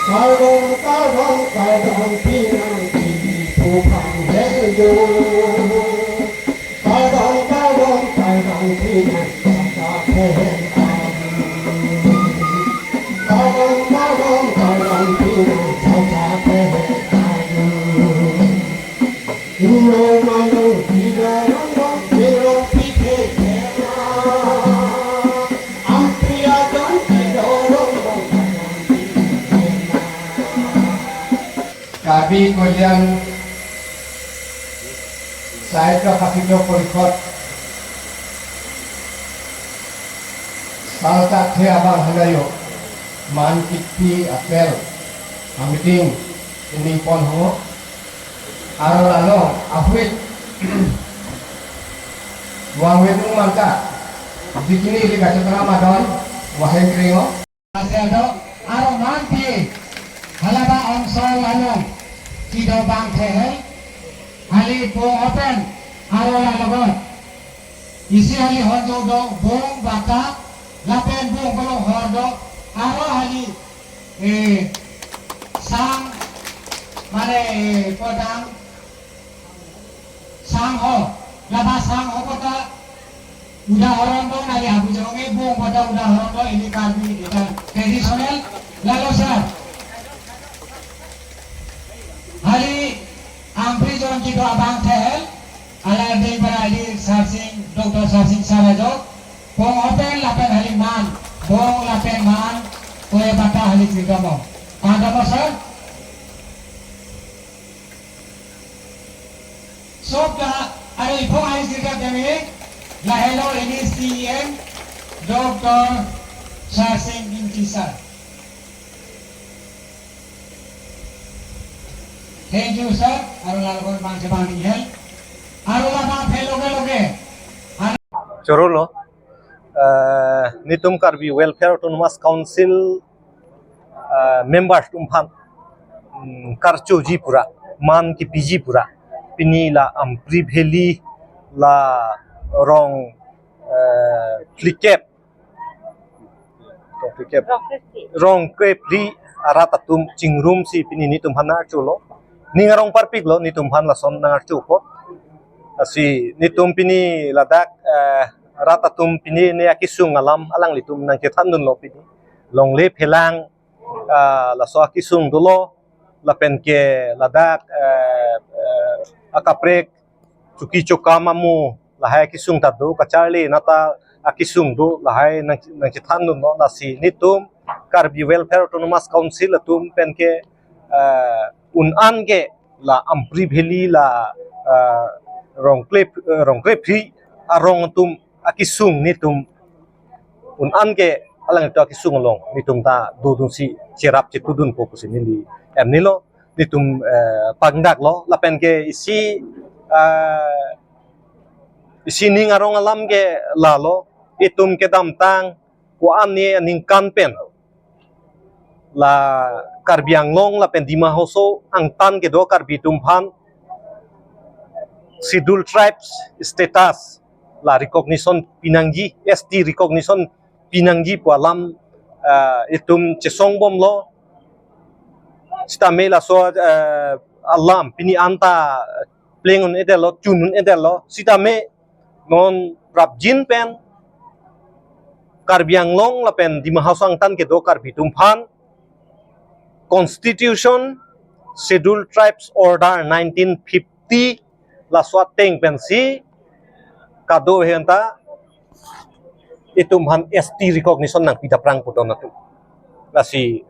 Kalong pinang pupang heyo. Kalong pinang kakapen kalong pinang kakapen Ino manong pinarong pero pite Kabi Kolyang Sahitra Kapito Polikot Salta The Abang Hanayo Man Kitpi Apel Amiting Ining Pon Ho Arolano Afwit Wang Wedung Manta Dikini Liga Cetera Madon Wahai Kringo Asyado Aromanti Halaba Onsol Anong Sido Bang Tehel Hali Bong Open Arola Lagot Isi hali hondo dong Bong Baka Lapen Bong Balong Hondo Aro hali Sang Mare Podang Sang Ho Laba Sang Ho Kota Udah Horondo Nali Abu Jonge Bong Pada Udah Horondo Ini kami tradisional Lalu sir Hari Ampri Jon Kido Abang Tehel Ala Dei Barali Sarsing Dr. Sarsing Sarajok Bong Open Lapen Hali Man Bong Lapen Man Kue Bata Hali Trigamo Ada mo sir? Sobda Ada Ipong Hali Trigamo La Hello ini CEM Dr. Sarsing Intisar Thank you, sir. Arulal kon bang sebang nihel. Arulal bang loge. Chorolo, Nitum Karbi Welfare Autonomous Council members tumpan Karcho Jipura, Man ki Pijipura, Pini la Ampri Valley la Rong Flikep, Rong Krepli Aratatum Chingrum si Pini Nitum Hana Cholo. Ningarong parpig lo nitum han lason nangar chupo asi nitum pini ladak ratatum pini ne akisung alam alang litum nang ketan dun lo pini longle phelang laso akisung dulo lapen ke ladak akaprek chuki chokama mu lahai akisung tadu kacharli nata akisung du lahai nang ketan dun lo nasi nitum Karbi Welfare Autonomous Council atum penke unan ke la Ampri Valley la rongkle phi arong tum akisung nitum unan ke alang itu akisung long nitum ta dudun si cerap citudun po kusini li emnilo nitum pagdak lo lapen ke isi ning arong alam ke lalo itum ke damtang kuan ni ningkan pen la Karbi Anglong la pendima hoso ang tan ke do Karbi Tumphan Scheduled Tribes status la recognition pinanggi ST recognition pinanggi po alam itum chesong bom lo stame la so alam pini anta plengun edelo chunun edelo sitame non prabjin pen Karbi Anglong la pen dima hoso ang tan ke do Karbi Tumphan Constitution Scheduled Tribes Order 1950 la swateng pensi kado henta itumhan ST recognition nang pidaprang puto na tu la si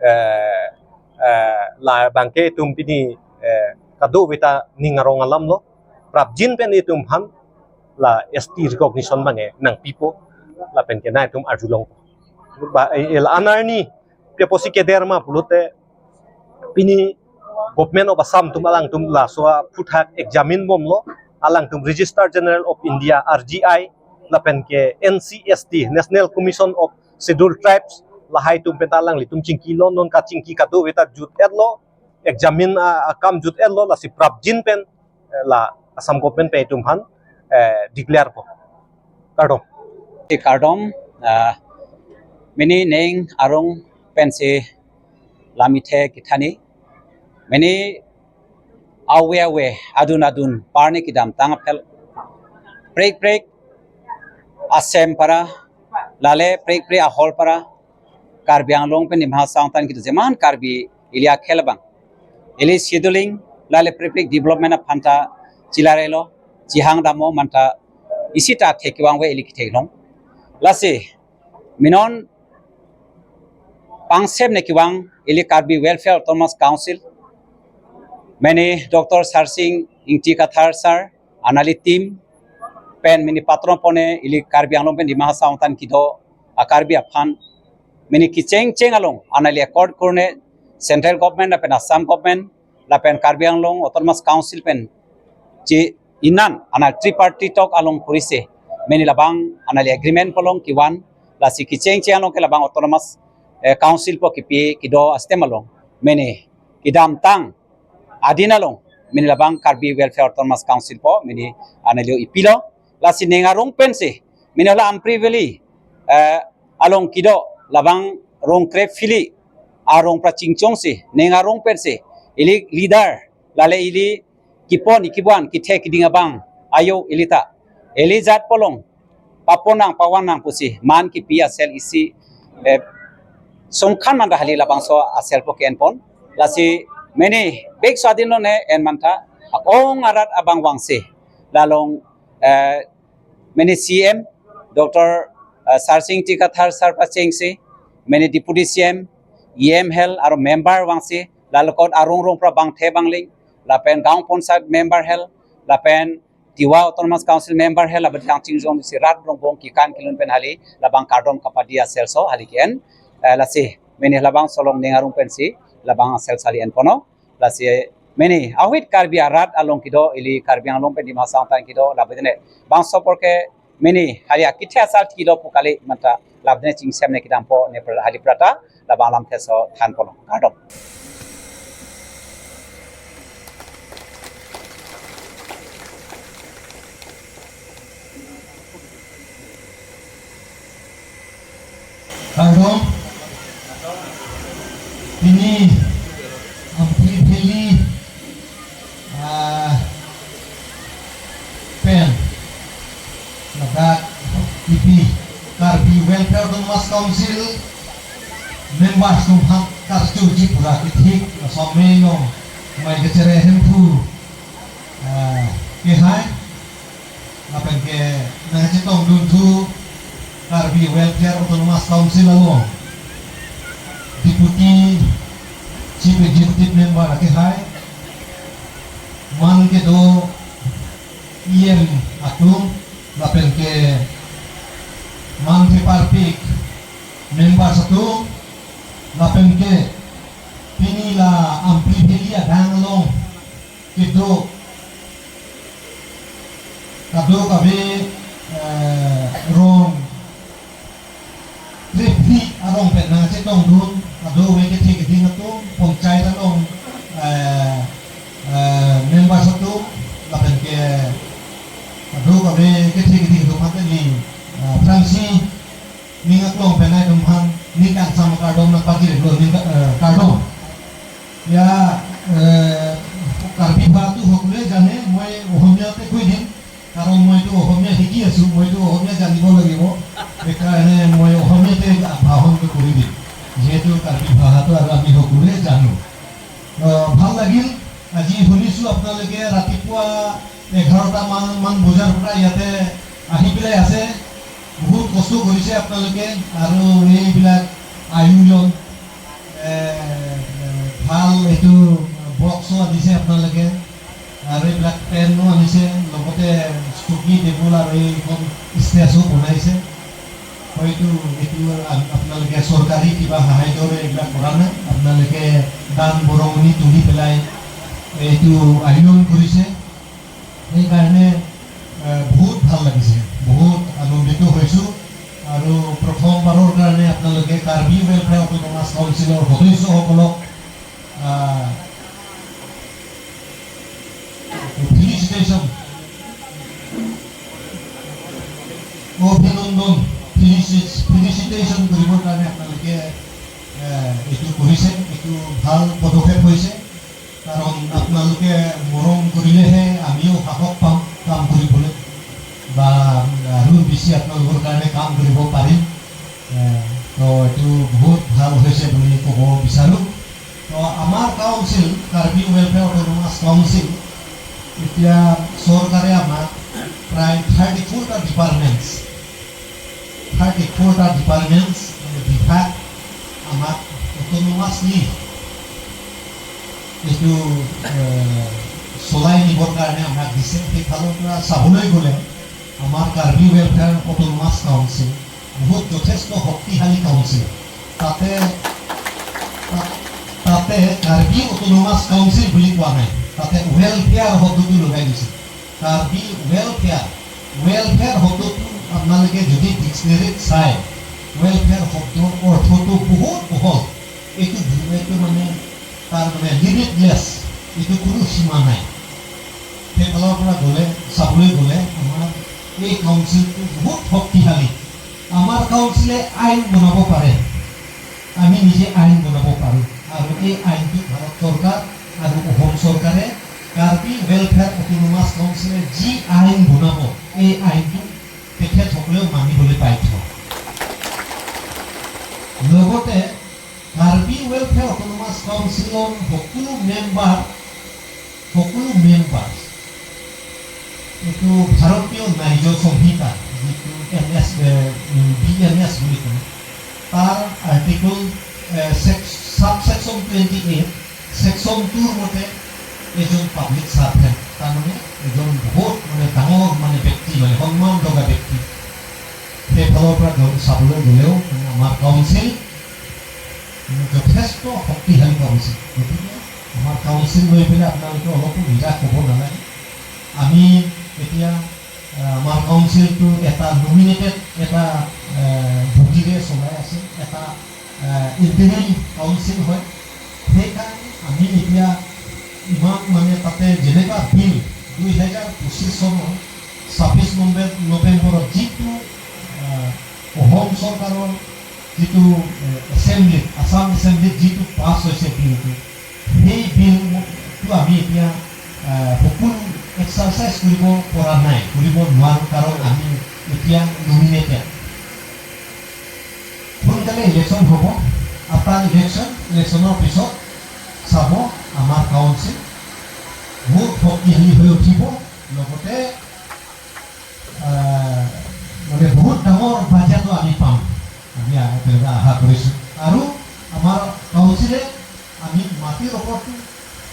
la bangke itum pini kado beta ningarong alam lo prabjin pen itumhan la ST recognition bange nang pipo la pen kena itum arjulong ba el anarni peposi kederma pulute Pini government of Assam tum alang tum la so puthak examine bom lo alang tum Register General of India RGI lapen ke NCST National Commission of Scheduled Tribes lahai tum petalang litum cingki lo non ka cingki kado weta jut lo examine akam jut lo la si prabjin pen la Assam government pe tum han declare po Kardom mini neng arong pensi lamithe kithani many awe adun parni kidam tangapel break asem para lale break ahol para Karbi Anglong pen nimha sangtan kita zaman Karbi ilia khelbang ili scheduling lale break development of phanta chilarelo jihang damo manta isita thekiwang we ili kithelong lase minon pangsem nekiwang ili Karbi welfare Thomas council many Dr. Sarsing ingti kathar sir anali team pen mini patron pone ili Karbi Anglong pen dimah sangtan kido Karbi aphan mini kicheng along anali accord korne central government pen Assam government la pen Karbi Anglong autonomous council pen ji inan anal tripartite talk along kurise many labang anali agreement polong kiwan la si kicheng along ke labang autonomous council po kipi kido astem along many kidam tang adinalong mini labang Karbi welfare autonomous council po mini anali ipilo la si nengarong pense mini la ampriveli along kido labang rong krep fili arong prachingchong se nengarong pense ili leader lale ili kipon ikibuan kithe kidinga bang ayo ilita elizat polong paponang pawanang pusi man ki pia sel isi songkhan man hali labang so asel po ken pon lasi many big swadin lo ne en manta akong arat abang wangse lalong many CM Dr. Sarsing Tikathar Sarpa Chengse many deputy CM EM hel aro member wangse lalokot arong rong pra bang the bangling lapen gaung ponsat member hel lapen Tiwa autonomous council member hel labat yang chingjong si rat rong bong ki kan kilun pen hali labang kardom kapadia selso hali ken lasi many labang solong nengarung pensi labang sel sali en pono lasi many awit Karbi arat along kido ili Karbi Anglong pen dimah sangtan kido labedene bang soporke many halia kitha sal kido pukali mata labdene chingsem ne kidam po ne hali prata labang lam theso than pono kardom Kardom ini amplifili pen lagat ipi Karbi welfare Autonomous council members tum hak karju jipura ithik someno mai kecere hempu ke hai apen ke na chitong duntu Karbi welfare Autonomous council along deputy chief executive member ke hai man ke do EM atung lapen ke man tripartite member satu lapen ke pinila amplifilia danglong kito kado kabe rong tripli arong pet na chetong dun kado weke thik ding atung pongchai talong member satu lapen ke kado kabe ke thik ding dum hateli Fransi ningat long penai dumhan nikan sama kardom nak pagi lo ningat kardom ya Karbi batu hokule jane moi ohomnya te kuidin karo moi tu ohomnya hiki asu moi tu ohomnya jani bo lagi bo ekane moi ohomnya te bahon ke kuridi jetu Karbi bahatu ar ami hokule janu ভাল লাগিল আজি শুনিছো আপোনালোকে ৰাতিপুৱা 11টা মান বজাৰ পৰা ইয়াতে আহি পেলাই আছে বহুত কষ্ট কৰিছে আপোনালোকে আৰু এইবিলাক আয়োজন ভাল এইটো বক্সো আনিছে আপোনালোকে আৰু এইবিলাক পেনো আনিছে লগতে চকী টেবুল আৰু এইখন ষ্টেজো বনাইছে হয়তো এইটো আপোনালোকে চৰকাৰী কিবা সাহায্যৰে এইবিলাক কৰা নাই আপোনালোকে দান বৰঙণি তুলি পেলাই এইটো আয়োজন কৰিছে সেইকাৰণে বহুত ভাল লাগিছে বহুত আনন্দিত হৈছো আৰু প্ৰথমবাৰৰ কাৰণে আপোনালোকে কাৰ্বি ৱেলফেয়াৰ অটোনমাছ কাউন্সিলৰ সদস্যসকলক ফেলিচিটেশ্যন অভিনন্দন ফেলিচিটেশ্যন কৰিবৰ কাৰণে আপোনালোকে এইটো কৰিছে এইটো ভাল পদক্ষেপ হৈছে কাৰণ আপোনালোকে মৰম কৰিলেহে আমিও সাহস পাম কাম কৰিবলৈ বা আৰু বেছি আপোনালোকৰ কাৰণে কাম কৰিব পাৰিম তো এইটো বহুত ভাল হৈছে বুলি ক'ব বিচাৰোঁ তো আমাৰ council Karbi welfare autonomous council এতিয়া চৰকাৰে আমাক প্ৰায় 34টা ডিপাৰ্টমেণ্টছ বিভাগ আমাক অট'নমাছলি এইটো চলাই নিবৰ কাৰণে আমাক দিছে সেইফালৰ পৰা চাবলৈ গ'লে আমাৰ কাৰ্বি ৱেলফেয়াৰ অট'নমাছ কাউন্সিল বহুত যথেষ্ট শক্তিশালী কাউন্সিল তাতে কাৰ্বি অট'নমাছ কাউন্সিল বুলি কোৱা নাই তাতে ৱেলফেয়াৰ শব্দটো লগাই দিছে কাৰ্বি ৱেলফেয়াৰ শব্দটো আপোনালোকে যদি ডিক্সনেৰীত চায় ৱেলফেয়াৰ শব্দৰ অৰ্থটো বহুত বহল এইটো মানে তাৰ মানে লিমিটলেছ এইটো কোনো সীমা নাই সেইফালৰ পৰা গ'লে চাবলৈ গ'লে আমাৰ এই কাউন্সিলটো বহুত শক্তিশালী আমাৰ কাউন্সিলে আইন বনাব পাৰে আমি নিজে আইন বনাব পাৰোঁ আৰু এই আইনটো ভাৰত চৰকাৰ আৰু অসম চৰকাৰে কাৰ্বি ৱেলফেয়াৰ অট'নমাছ কাউন্সিলে যি আইন বনাব এই আইনটো তেখেতসকলেও মানিবলৈ বাধ্য লগতে কাৰ্বি ৱেলফেয়াৰ অট'নমাছ কাউন্সিলৰ সকলো মেম্বাৰ এইটো ভাৰতীয় ন্যায়িক সংহিতা যিটো BNS বুলি কয় তাৰ আৰ্টিকল ছাবছেকশ্যন 28 ছেকশ্যন 2ৰ মতে এজন পাব্লিক ছাৰ্ভেণ্ট তাৰমানে এজন বহুত মানে ডাঙৰ মানে ব্যক্তি মানে সন্মান লগা ব্যক্তি সেইফালৰ পৰা চাবলৈ গ'লেও আমাৰ কাউন্সিল যথেষ্ট শক্তিশালী কাউন্সিল গতিকে আমাৰ কাউন্সিল লৈ পেলাই আপোনালোকে অলপো নিৰাশ হ'ব নালাগে আমি এতিয়া আমাৰ কাউন্সিলটো এটা নমিনেটেড এটা ভোগীৰে চলাই আছে এটা ইণ্টাৰিম কাউন্সিল হয় সেইকাৰণে আমি এতিয়া ইমান মানে তাতে যেনেকুৱা বিল 2025 চনৰ 26 নৱেম্বৰত যিটো অসম চৰকাৰৰ যিটো এছেম্বলিত আছাম এছেম্বলিত যিটো পাছ হৈছে বিলটো সেই বিলটো আমি এতিয়া সকলো এক্সাৰচাইজ কৰিব পৰা নাই কৰিব নোৱাৰোঁ কাৰণ আমি এতিয়া নমিনেটেড সোনকালে ইলেকশ্যন হ'ব আফটাৰ ইলেকশ্যনৰ পিছত চাব আমাৰ কাউন্সিল বহুত শক্তিশালী হৈ উঠিব লগতে মানে বহুত ডাঙৰ বাজেটো আমি পাম আমি তেনেকৈ আশা কৰিছোঁ আৰু আমাৰ কাউন্সিলে আমি মাটিৰ ওপৰতো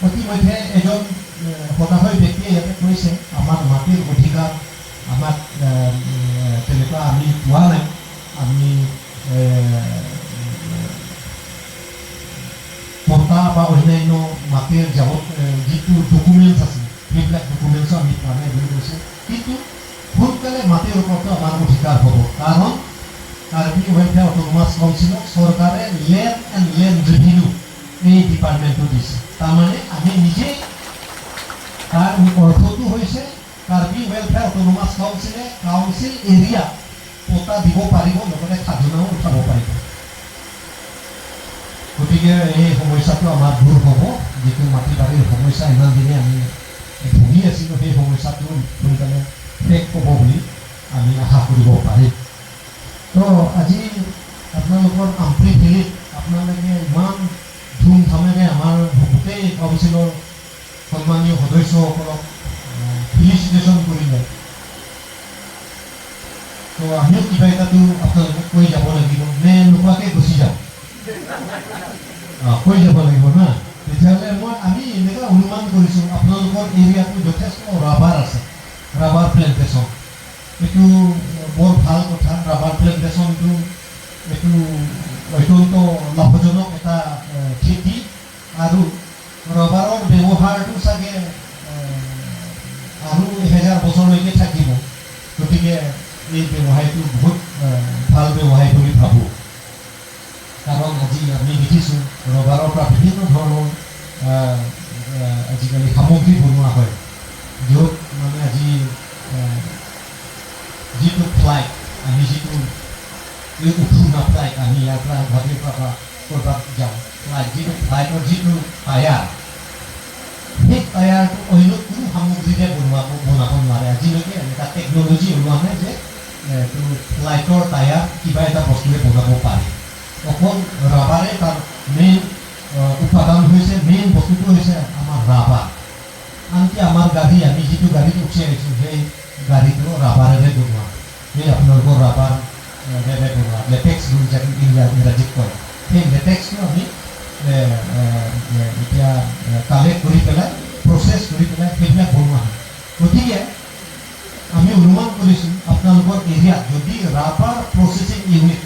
ইতিমধ্যে এজন সদাশয় ব্যক্তিয়ে ইয়াতে কৈছে আমাৰ মাটিৰ অধিকাৰ আমাক তেনেকুৱা আমি পোৱা নাই আমি পট্টা বা অন্যান্য মাটিৰ যিটো ডকুমেণ্টছ আছে সেইবিলাক ডকুমেণ্টছো আমি পোৱা নাই বুলি কৈছে কিন্তু সোনকালে মাটিৰ ওপৰতো আমাৰ অধিকাৰ হ'ব কাৰণ কাৰ্বি ৱেলফেয়াৰ অট'নমাছ কাউন্সিলক চৰকাৰে লেণ্ড ৰেভিনিউ এই ডিপাৰ্টমেণ্টটো দিছে তাৰমানে আমি নিজেই তাৰ অৰ্থটো হৈছে কাৰ্বি ৱেলফেয়াৰ অট'নমাছ কাউন্সিলে কাউন্সিল এৰিয়া পট্টা দিব পাৰিব লগতে খাজনাও উঠাব পাৰিব গতিকে এই সমস্যাটো আমাৰ দূৰ হ'ব যিটো মাটি বাৰীৰ সমস্যা ইমান দিনে আমি ভুগি আছিলোঁ সেই সমস্যাটো সোনকালে শেষ হ'ব বুলি আমি আশা কৰিব পাৰিম তো আজি আপোনালোকৰ আম্প্ৰি ভেলীত আপোনালোকে ইমান ধুমধামেৰে আমাৰ গোটেই কাউন্সিলৰ সন্মানীয় সদস্যসকলক ফিলিচিটেশ্যন কৰিলে তো আমিও কিবা এটাতো আপোনালোকক কৈ যাব লাগিব নে নোকোৱাকৈ গুচি যাম কৈ যাব লাগিব না তেতিয়াহ'লে আমি এনেকুৱা অনুমান কৰিছোঁ আপোনালোকৰ এৰিয়াটো যথেষ্ট ৰাবাৰ আছে ৰাবাৰ প্লেণ্টেশ্যন এইটো বৰ ভাল কথা ৰাবাৰ প্লেণ্টেশ্যনটো এইটো অত্যন্ত লাভজনক এটা খেতি আৰু ৰবাৰৰ ব্যৱহাৰটো চাগে আৰু 1000 বছৰলৈকে থাকিব গতিকে এই ব্যৱসায়টো বহুত ভাল ব্যৱসায় বুলি ভাবোঁ কাৰণ আজি আমি দেখিছোঁ ৰবাৰৰ পৰা বিভিন্ন ধৰণৰ আজিকালি সামগ্ৰী বনোৱা হয় য'ত মানে আজি যিটো ফ্লাইট আমি যিটো উঠো না ফ্লাইট আমি ইয়াৰ পৰা গুৱাহাটীৰ পৰা ক'ৰবাত যাওঁ ফ্লাইটৰ যিটো টায়াৰ সেই টায়াৰটো অন্য কোনো সামগ্ৰীৰে বনাব নোৱাৰে আজিলৈকে এনেকুৱা টেকন'লজি ওলোৱা নাই যে এইটো ফ্লাইটৰ টায়াৰ কিবা এটা বস্তুৰে বনাব পাৰি অকল ৰাবাৰে তাৰ মেইন উপাদান হৈছে মেইন বস্তুটো হৈছে আমাৰ ৰাবাৰ আনকি আমাৰ গাড়ী আমি যিটো গাড়ীত উঠি আহিছোঁ সেই গাড়ীটো ৰাবাৰেৰে বনোৱা সেই আপোনালোকৰ ৰাবাৰ বনোৱা লেটেক্স বুলি যাক ইংৰাজীত কয় সেই লেটেক্সটো আমি এতিয়া কালেক্ট কৰি পেলাই প্ৰচেছ কৰি পেলাই সেইবিলাক বনোৱা হয় গতিকে আমি অনুমান কৰিছোঁ আপোনালোকৰ এৰিয়াত যদি ৰাবাৰ প্ৰচেছিং ইউনিট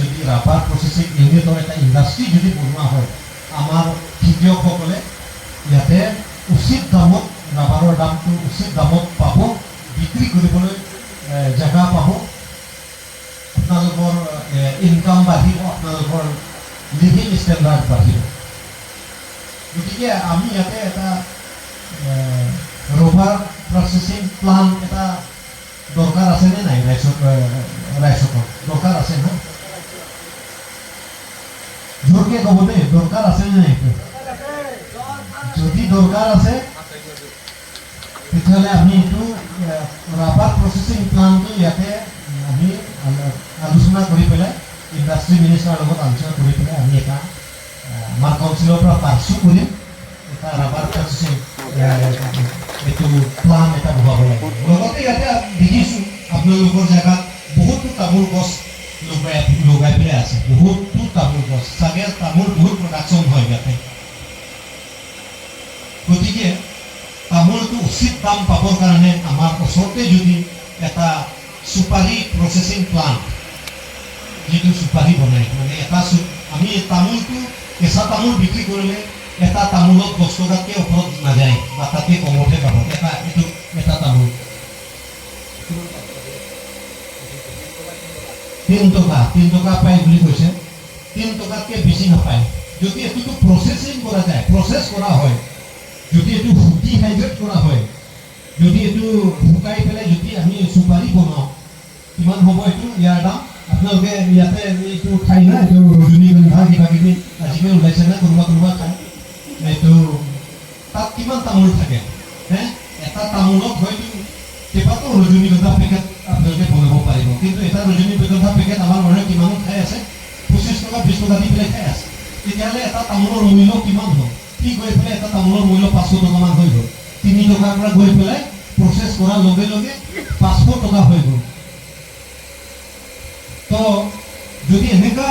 যদি ৰাবাৰ প্ৰচেছিং ইউনিটৰ এটা ইণ্ডাষ্ট্ৰী যদি বনোৱা হয় আমাৰ খেতিয়কসকলে ইয়াতে উচিত দামত ৰাবাৰৰ দামটো উচিত দামত পাব বিক্ৰী কৰিবলৈ জেগা পাব আপোনালোকৰ ইনকাম বাঢ়িব আপোনালোকৰ লিভিং ষ্টেণ্ডাৰ্ড বাঢ়িব গতিকে আমি ইয়াতে এটা ৰবাৰ প্ৰচেছিং প্লাণ্ট এটা দৰকাৰ আছেনে নাই ৰাইজসকল দৰকাৰ আছে না জোৰকে ক'ব দেই দৰকাৰ আছেনে নাই যদি দৰকাৰ আছে তেতিয়াহ'লে আমি এইটো ৰাবাৰ প্ৰচেছিং প্লাণ্টটো ইয়াতে আমি আলোচনা কৰি পেলাই ইণ্ডাষ্ট্ৰী মিনিষ্টাৰৰ লগত আলোচনা কৰি পেলাই আমি এটা আমাৰ কাউন্সিলৰ পৰা পাৰ্চু কৰিম এটা ৰাবাৰ প্ৰচেছিং এইটো প্লাণ্ট এটা বহাব লাগিব লগতে ইয়াতে দেখিছোঁ আপোনালোকৰ জেগাত বহুতো তামোল গছ লগাই পেলাই আছে বহুতো তামোল গছ চাগে তামোল বহুত প্ৰডাকশ্যন হয় ইয়াতে গতিকে তামোলটো উচিত দাম পাবৰ কাৰণে আমাৰ ওচৰতে যদি এটা চুপাৰী প্ৰচেছিং প্লাণ্ট যিটো চুপাৰী বনায় মানে এটা আমি তামোলটো কেঁচা তামোল বিক্ৰী কৰিলে এটা তামোলত 10 টকাতকৈ ওপৰত নাযায় বা তাতকৈ কমতহে পাব এটা তামোল 3 টকা পায় বুলি কৈছে 3 টকাতকৈ বেছি নাপায় যদি এইটোতো প্ৰচেছিং কৰা যায় প্ৰচেছ কৰা হয় যদি এইটো ডিহাইড্ৰেট কৰা হয় যদি এইটো শুকাই পেলাই যদি আমি চুপাৰী বনাওঁ কিমান হ'ব এইটো ইয়াৰ দাম আপোনালোকে ইয়াতে এইটো খাই না এইটো ৰজনীগন্ধা কিবা কিবি আজিকালি ওলাইছে না কোনোবা খায় এইটো তাত কিমান তামোল থাকে এটা তামোলত হয়তো কেইবাটাও ৰজনীগন্ধা পেকেট আপোনালোকে বনাব পাৰিব কিন্তু এটা ৰজনীগন্ধা পেকেট আমাৰ মানুহে কিমান খাই আছে 25 টকা 20 টকা দি পেলাই খাই আছে তেতিয়াহ'লে এটা তামোলৰ মূল্য কিমান হ'ব ঠিক হৈ পেলাই এটা তামোলৰ মূল্য 500 টকামান হৈ গ'ল 3 টকাৰ পৰা গৈ পেলাই প্ৰচেছ কৰাৰ লগে লগে 500 টকা হৈ গ'ল তো যদি এনেকুৱা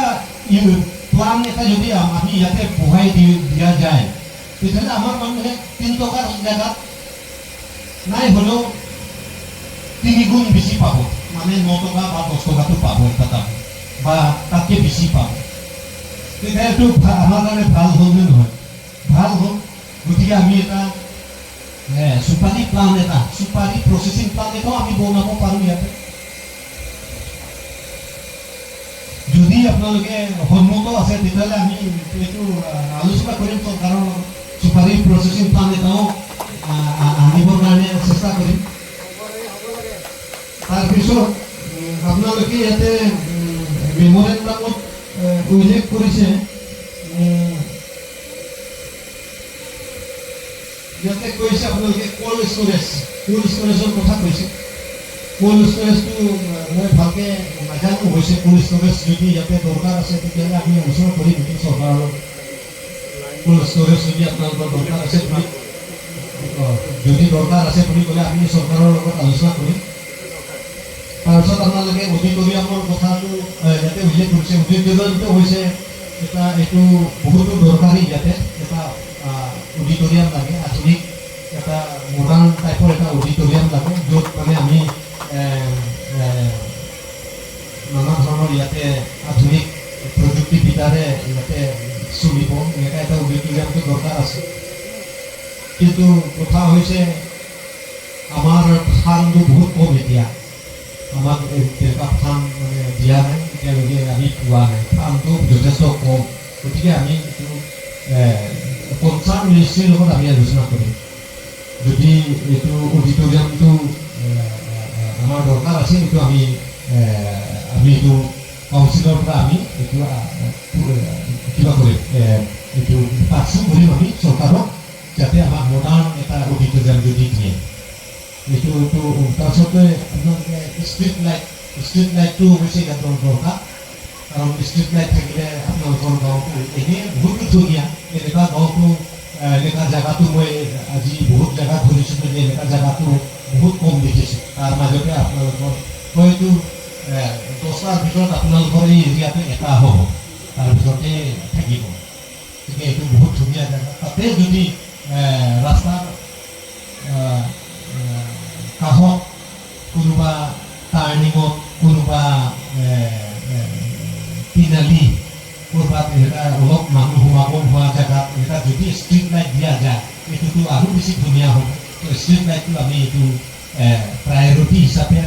প্লান এটা যদি আমি ইয়াতে বহাই দিয়া যায় তেতিয়াহ'লে আমাৰ মানুহে 3 টকাৰ জেগাত নাই হ'লেও 3 গুণ বেছি পাব মানে 9 টকা বা 10 টকাটো পাব এটা তামোল বা তাতকৈ বেছি পাব তেতিয়া এইটো আমাৰ কাৰণে ভাল হ'ল নে নহয় ভাল হ'ল গতিকে আমি এটা চুপাৰী প্লাণ্ট এটা চুপাৰী প্ৰচেছিং প্লাণ্ট এটাও আমি বনাব পাৰোঁ ইয়াতে যদি আপোনালোকে সন্মত আছে তেতিয়াহ'লে আমি এইটো আলোচনা কৰিম চৰকাৰৰ লগত চুপাৰী প্ৰচেছিং প্লাণ্ট এটাও আনিবৰ কাৰণে চেষ্টা কৰিম তাৰপিছত আপোনালোকে ইয়াতে মেম'ৰেণ্ডামত উল্লেখ কৰিছে ইয়াতে কৈছে আপোনালোকে কোল্ড ষ্ট'ৰেজৰ কথা কৈছে কোল্ড ষ্ট'ৰেজটো মই ভালকৈ নাজানো হৈছে কোল্ড ষ্ট'ৰেজ যদি ইয়াতে দৰকাৰ আছে তেতিয়াহ'লে আমি আলোচনা কৰিম নেকি চৰকাৰৰ লগত কোল্ড ষ্ট'ৰেজ যদি আপোনালোকৰ দৰকাৰ আছে যদি দৰকাৰ আছে বুলি ক'লে আমি চৰকাৰৰ লগত আলোচনা কৰিম তাৰপিছত আপোনালোকে অডিটৰিয়ামৰ কথাটো ইয়াতে উল্লেখ কৰিছে অডিটৰিয়ামটো হৈছে এটা এইটো বহুতো দৰকাৰী ইয়াতে এটা অডিটৰিয়াম লাগে আধুনিক এটা মডাৰ্ণ টাইপৰ এটা অডিটৰিয়াম লাগে য'ত মানে আমি নানা ধৰণৰ ইয়াতে আধুনিক প্ৰযুক্তিবিদ্যাৰে ইয়াতে চলিব এনেকুৱা এটা অডিটৰিয়ামটো দৰকাৰ আছে কিন্তু কথা হৈছে আমাৰ ফাণ্ডটো বহুত কম এতিয়া আমাক তেনেকুৱা ফাণ্ড মানে দিয়া নাই এতিয়ালৈকে আমি পোৱা নাই ফাণ্ডটো যথেষ্ট কম গতিকে আমি এইটো কনচাৰ্ণ মিনিষ্ট্ৰীৰ লগত আমি আলোচনা কৰিম যদি এইটো অডিটৰিয়ামটো আমাৰ দৰকাৰ আছে এইটো আমি এইটো কাউন্সিলৰ পৰা আমি এইটো কিবা কৰিম এইটো পাৰ্চন কৰিম আমি চৰকাৰক যাতে আমাক মডাৰ্ণ এটা অডিটৰিয়াম যদি দিয়ে এইটো তাৰপিছতে আপোনালোকে ষ্ট্ৰীট লাইটটো হৈছে ইয়াত দৰকাৰ কাৰণ ষ্ট্ৰীট লাইট থাকিলে আপোনালোকৰ গাঁৱটো এনেই বহুতো ধুনীয়া এনেকুৱা গাঁৱটো এনেকুৱা জেগাটো মই আজি বহুত জেগা ঘূৰিছিলোঁ যে এনেকুৱা জেগাটো বহুত কম দেখিছোঁ তাৰ মাজতে আপোনালোকৰ হয়তো 10টাৰ ভিতৰত আপোনালোকৰ এই এৰিয়াটো এটা হ'ব তাৰ ভিতৰতে থাকিব গতিকে এইটো বহুত ধুনীয়া জেগা তাতে যদি ৰাস্তাৰ কাষত কোনোবা টাৰ্ণিঙত কোনোবা তিনালি ক'ৰবাত এনেকুৱা অলপ মানুহ সোমাব হোৱা জেগাত এনেকুৱা যদি ষ্ট্ৰীট লাইট দিয়া যায় এইটোতো আৰু বেছি ধুনীয়া হ'ব তো ষ্ট্ৰীট লাইটটো আমি এইটো প্ৰায়ৰিটি হিচাপে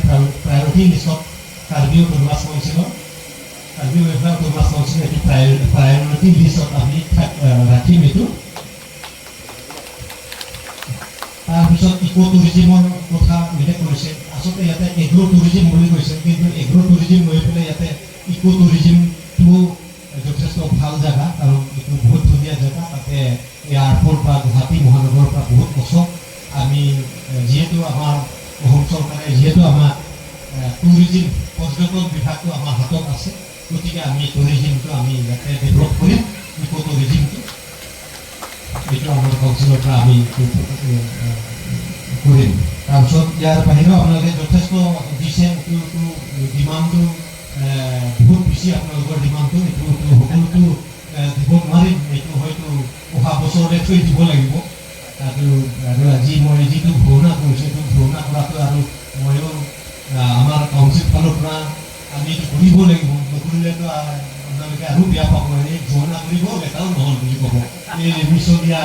প্ৰায়ৰিটি লিষ্টত কাৰ্বি অটোনমাছ কাউন্সিলৰ এইটো প্ৰায়ৰিটি লিষ্টত আমি ৰাখিম এইটো তাৰপিছত ইকো টুৰিজিমৰ কথা উল্লেখ কৰিছে আচলতে ইয়াতে এগ্ৰ' টুৰিজিম বুলি কৈছে কিন্তু এগ্ৰ' টুৰিজিম লৈ পেলাই ইয়াতে ইকো টুৰিজিমটো যথেষ্ট ভাল জেগা কাৰণ এইটো বহুত ধুনীয়া জেগা তাতে এয়াৰপৰ্ট বা গুৱাহাটী মহানগৰৰ পৰা বহুত ওচৰ আমি যিহেতু আমাৰ অসম চৰকাৰে যিহেতু আমাৰ টুৰিজিম পৰ্যটন বিভাগটো আমাৰ হাতত আছে গতিকে আমি টুৰিজিমটো আমি ইয়াতে ডেভেলপ কৰিম ইকো টুৰিজিমটো এইটো আমাৰ কাউন্সিলৰ পৰা আমি কৰিম তাৰপিছত ইয়াৰ বাহিৰেও আপোনালোকে যথেষ্ট দিছে এইটো ডিমাণ্ডটো বহুত বেছি আপোনালোকৰ ডিমাণ্ডটো এইটো সকলোটো দিব নোৱাৰিম এইটো হয়তো অহা বছৰলৈ থৈ দিব লাগিব আৰু আজি মই যিটো ঘোষণা কৰিছোঁ এইটো ঘোষণা কৰাটো আৰু ময়ো আমাৰ কাউন্সিল ফালৰ পৰা আমি এইটো কৰিব লাগিব নকৰিলেতো আপোনালোকে আৰু বেয়া পাব এই ঘোষণা কৰিব এটাও নহ'ল বুলি ক'ব এই মিছলীয়া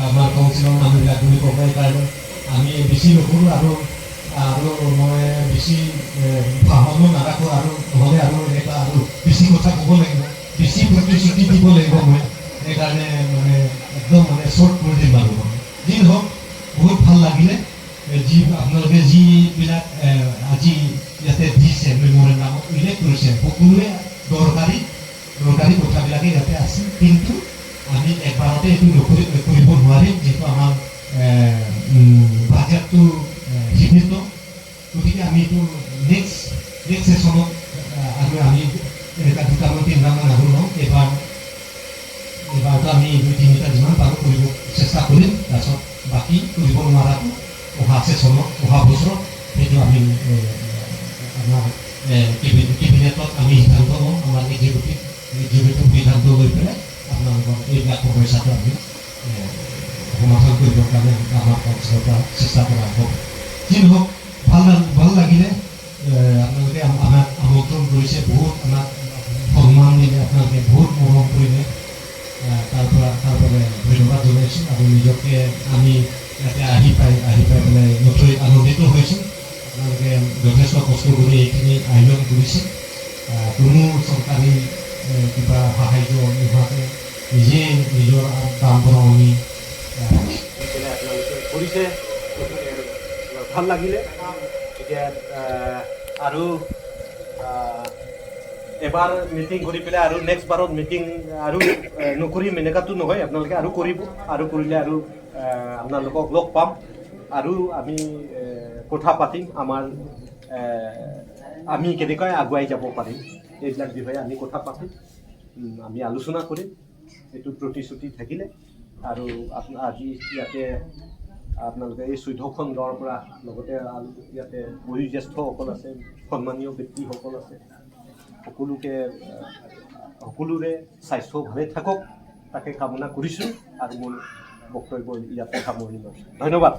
আমাৰ কাউন্সিলৰ মানুহবিলাক বুলি ক'ব সেইকাৰণে আমি বেছি নকৰোঁ আৰু মই বেছি ভাষণো নাৰাখোঁ আৰু নহ'লে আৰু এটা আৰু বেছি কথা ক'ব লাগিব বেছি প্ৰতিশ্ৰুতি দিব লাগিব মই সেইকাৰণে মানে একদম মানে শ্বৰ্ট কৰি দিম আৰু যি নহওক বহুত ভাল লাগিলে যি আপোনালোকে যিবিলাক আজি ইয়াতে দিছে মেম'ৰেণ্ডামত উল্লেখ কৰিছে সকলোৱে দৰকাৰী কথাবিলাকে ইয়াতে আছে কিন্তু আমি একবাৰতে এইটো কৰিব নোৱাৰিম যিহেতু আমাৰ বাজেটটো সীমিত গতিকে আমি এইটো নেক্সট ছেশ্যনত আৰু আমি এনেকুৱা দুটামান তিনিটামান আৰু লওঁ এইবাৰতো আমি 2-3টা যিমান পাৰোঁ কৰিব চেষ্টা কৰিম তাৰপিছত বাকী কৰিব নোৱাৰাটো অহা ছেশ্যনত অহা বছৰত সেইটো আমি আমাৰ কেবিনেটত আমি সিদ্ধান্ত লওঁ আমাৰ এক্সিকিউটিভ সিদ্ধান্ত লৈ পেলাই আপোনালোকৰ এইবিলাক সমস্যাটো আমি সমাধান কৰিবৰ কাৰণে আমাৰ কাউন্সিলৰ পৰা চেষ্টা কৰা হ'ব যি নহওক ভাল লাগিলে আপোনালোকে আমাক আমন্ত্ৰণ কৰিছে বহুত আমাক সন্মান দিলে আপোনালোকে বহুত মৰম কৰিলে তাৰ বাবে ধন্যবাদ জনাইছোঁ আৰু নিজকে আমি ইয়াতে আহি পাই পেলাই নথৈ আনন্দিত হৈছোঁ আপোনালোকে যথেষ্ট কষ্ট কৰি এইখিনি আয়োজন কৰিছে কোনো চৰকাৰী কিবা সাহাৰ্য নোহোৱাকৈ নিজে নিজৰ কাম কৰা আমি আপোনালোকে কৰিছে ভাল লাগিলে এতিয়া আৰু এবাৰ মিটিং কৰি পেলাই আৰু নেক্সট বাৰত মিটিং আৰু নকৰিম এনেকুৱাটো নহয় আপোনালোকে আৰু কৰিব আৰু কৰিলে আৰু আপোনালোকক লগ পাম আৰু আমি কথা পাতিম আমি কেনেকৈ আগুৱাই যাব পাৰিম এইবিলাক বিষয়ে আমি কথা পাতিম আমি আলোচনা কৰিম এইটো প্ৰতিশ্ৰুতি থাকিলে আৰু আজি ইয়াতে আপোনালোকে এই 14খন গাঁৱৰ পৰা লগতে ইয়াতে বয়োজ্যেষ্ঠসকল আছে সন্মানীয় ব্যক্তিসকল আছে সকলোৰে স্বাস্থ্য ভালে থাকক তাকে কামনা কৰিছোঁ আৰু মোৰ বক্তব্য ইয়াতে সামৰণি মাৰিছোঁ ধন্যবাদ।